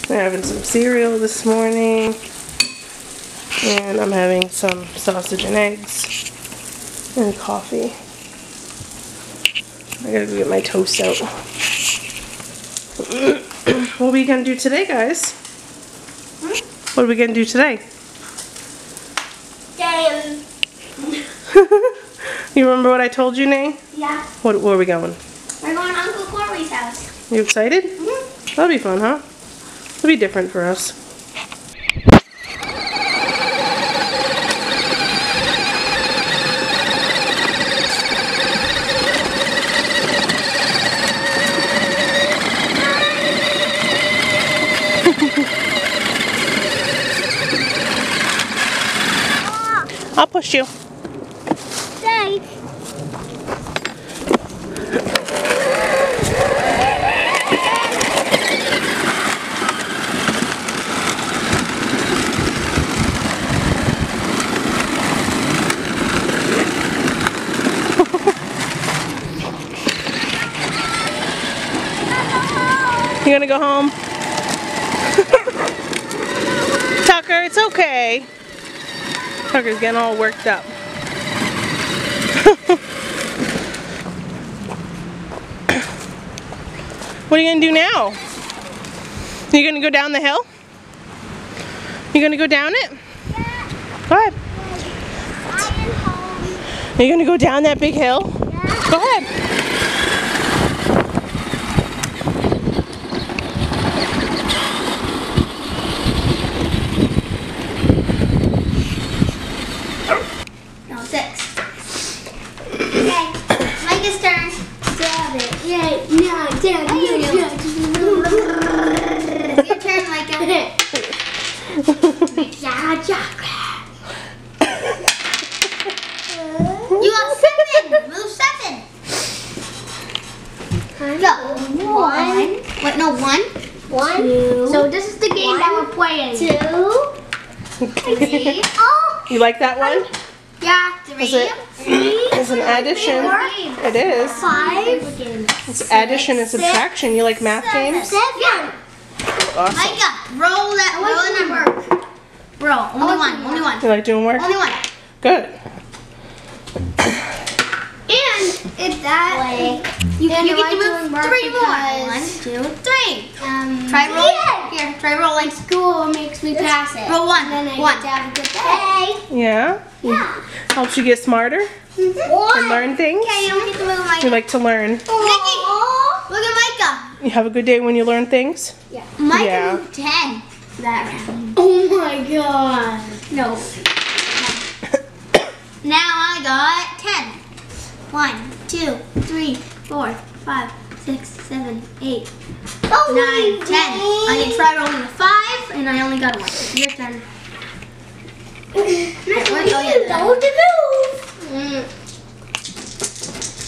We're having some cereal this morning. And I'm having some sausage and eggs and coffee. I gotta go get my toast out. What are we gonna do today, guys? What are we gonna do today? Game. You remember what I told you, Nay? Yeah. Where are we going? We're going to Uncle Corey's house. You excited? Mm-hmm. That'll be fun, huh? It'll be different for us. I'll push you. Stay. You gonna go home? Tucker, it's okay. Tucker's getting all worked up. What are you gonna do now? You gonna go down the hill? You gonna go down it? Yeah. Go ahead. I am home. Are you gonna go down that big hill? Yeah. Go ahead. No, 6. Okay, Micah's turn. Stab it. Yay. No, Dad. Your turn, Micah. Yeah, chocolate. You got 7. Move 7. Go. 1. Wait, no, 1. 1. 2. So this is the game that we're playing. 2. 3. Oh. You like that one? Yeah. 3. It's an addition. 4. It is. 5. It's addition and subtraction. You like math games? 7. Awesome. Micah, roll that number. Roll. Only one. Only one. You like doing work? Only one. Good. And if that, you get to move 3 more. 1, 2, 3. Try rolling. Here, try rolling. School makes me pass it. Roll 1. Then I 1. get to have a good day. Yeah? Yeah. Helps you get smarter and learn things? Okay, you don't get to move Micah. You like to learn. Nikki, look at Micah. You have a good day when you learn things? Micah Yeah. moved 10 that round. Oh my god. No. Now I got 10. 1, 2, 3, 4, 5, 6, 7, 8, 9, 10. I can try rolling a 5, and I only got 1. Your turn. Don't move.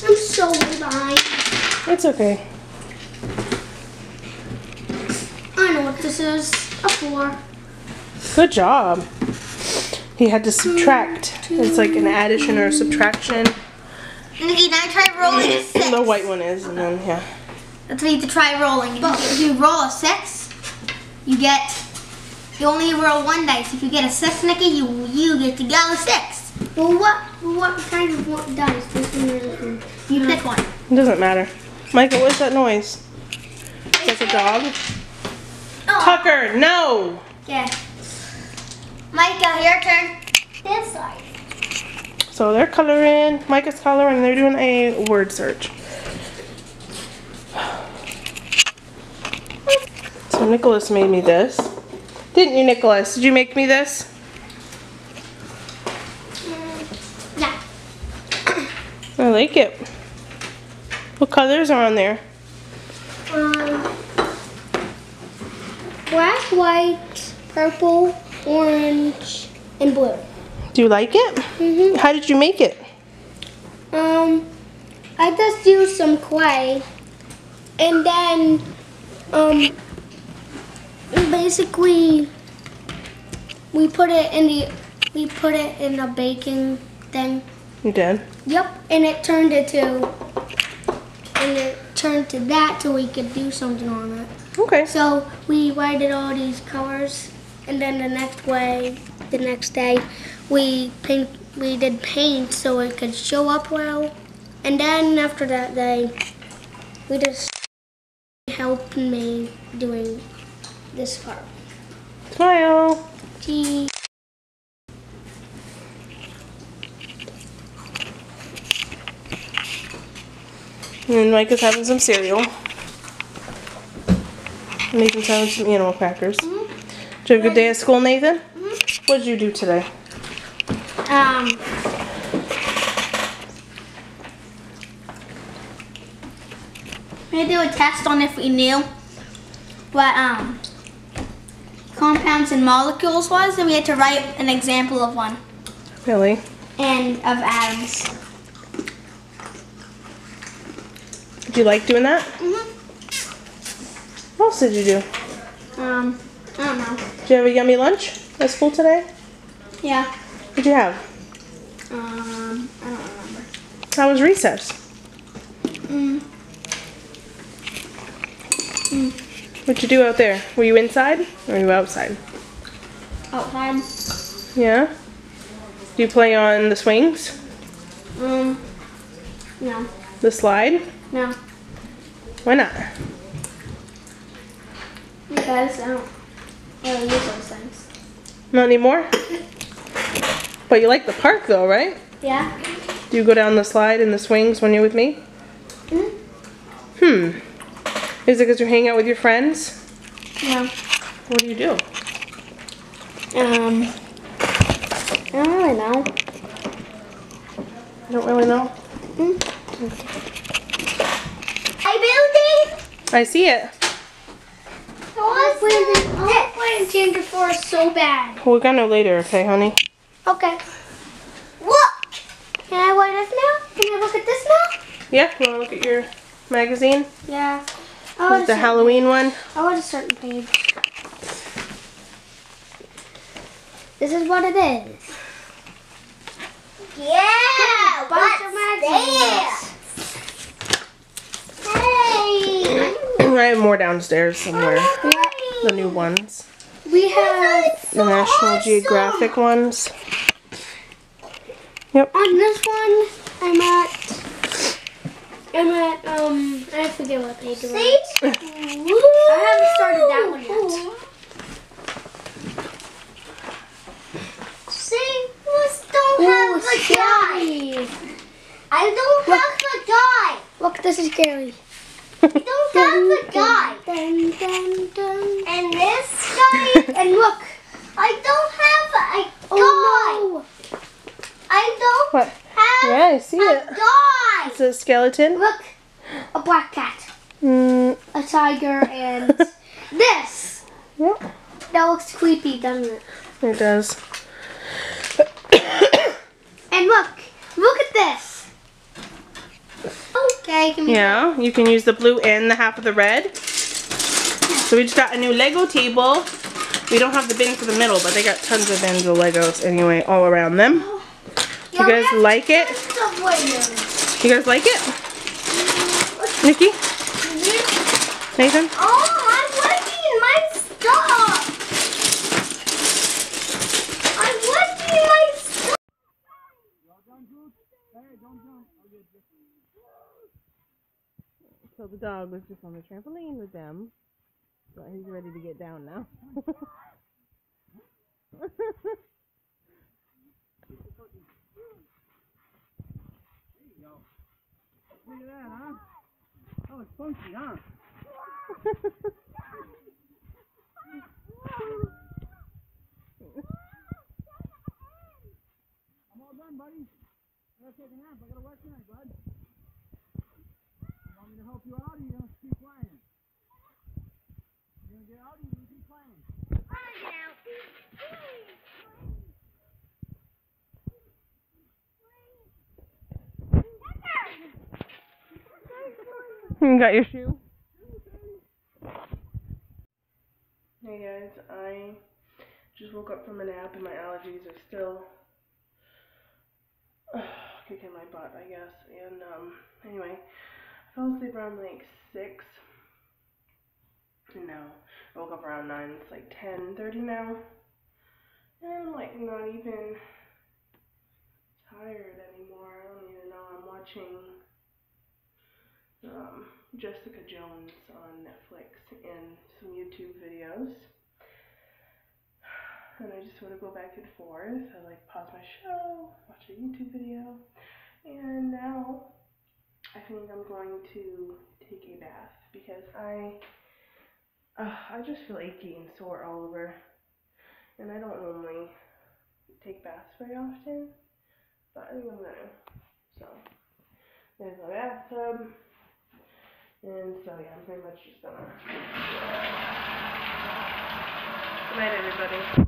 I'm so behind. It's okay. I know what this is. A 4. Good job. He had to subtract. It's like an addition or a subtraction. Nikki, now try rolling a 6. The white one is, and then, yeah. That's what you have to try rolling. If you roll a 6, you only roll 1 dice. If you get a 6, Nikki, you get to go a 6. Well, what kind of dice? This one or this one? You pick one. It doesn't matter. Michael, what's that noise? Is that a dog? Oh. Tucker, no! Yeah. Micah, your turn. This side. So they're coloring, Micah's coloring, they're doing a word search. So Nicholas made me this. Didn't you, Nicholas? Did you make me this? Yeah. I like it. What colors are on there? Black, white, purple, orange, and blue. Do you like it? Mhm. How did you make it? I just used some clay, and then basically we put it in the baking thing. You did? Yep, and it turned turn to that so we could do something on it. Okay. So we whited all these colors, and then the next day, we did paint so it could show up well. And then after that day, we just helped me doing this part. Smile. Cheese. And Mike is having some cereal. Nathan's having some animal crackers. Did you have a good day at school, Nathan? What did you do today? We had to do a test on if we knew what compounds and molecules was, and we had to write an example of one. Really? And of atoms. Did you like doing that? What else did you do? I don't know. Did you have a yummy lunch at school today? Yeah. What did you have? I don't remember. How was recess? What'd you do out there? Were you inside or were you outside? Outside. Yeah? Do you play on the swings? No. The slide? No. Why not? Because I don't really use those things. Not anymore? But you like the park though, right? Yeah. Do you go down the slide and the swings when you're with me? Is it because you're hanging out with your friends? No. What do you do? I don't really know. You don't really know? Hi, building. I see it. I want to change it for us so bad. Well, we're gonna later, okay, honey? Okay. Look! Can I wear this now? Can I look at this now? Yeah, you wanna look at your magazine? Yeah. The Halloween one? I want a certain page. This is what it is. Yeah. Bunch of magazines. Hey! I have more downstairs somewhere. The new ones. We have The National Geographic ones. Yep. on this one. I'm at I forget what page it was. I haven't started that one yet. See, we don't have a die. I don't have a die. Look, this is scary. I don't have a die. Dun, dun, dun. And this guy, And look. I don't have a die. Oh I don't What? have Yeah, I see a it. die. It's a skeleton. no. Look. A black cat. Mm, A tiger and this. yep. That looks creepy, doesn't it? It does. And look at this. Okay, give me Yeah, you can use the blue and the half of the red. So we just got a new Lego table. We don't have the bin for the middle, but they got tons of bins of Legos anyway all around them. You guys like it? You guys like it? Nikki? Nathan? Oh, I'm working my stuff. I'm working my stuff. So the dog was just on the trampoline with them. But he's ready to get down now. Look at that, huh? That was funky, huh? I'm all done, buddy. I gotta take a nap. I gotta work tonight, bud. You want me to help you out, or you gonna keep playing? You gonna get out, or you gonna keep playing? You got your shoe? Hey guys, I just woke up from a nap and my allergies are still kicking my butt, I guess. And anyway, fell asleep around like 6. And now I woke up around 9. It's like 10:30 now. And I'm like not even tired anymore. I don't even know. I'm watching Jessica Jones on Netflix and some YouTube videos. And I just want to go back and forth. I like pause my show, watch a YouTube video. And now I think I'm going to take a bath because I just feel achy and sore all over. And I don't normally take baths very often, but I think I'm gonna. So there's my bathtub. And so yeah, I'm pretty much just gonna. Good night, everybody.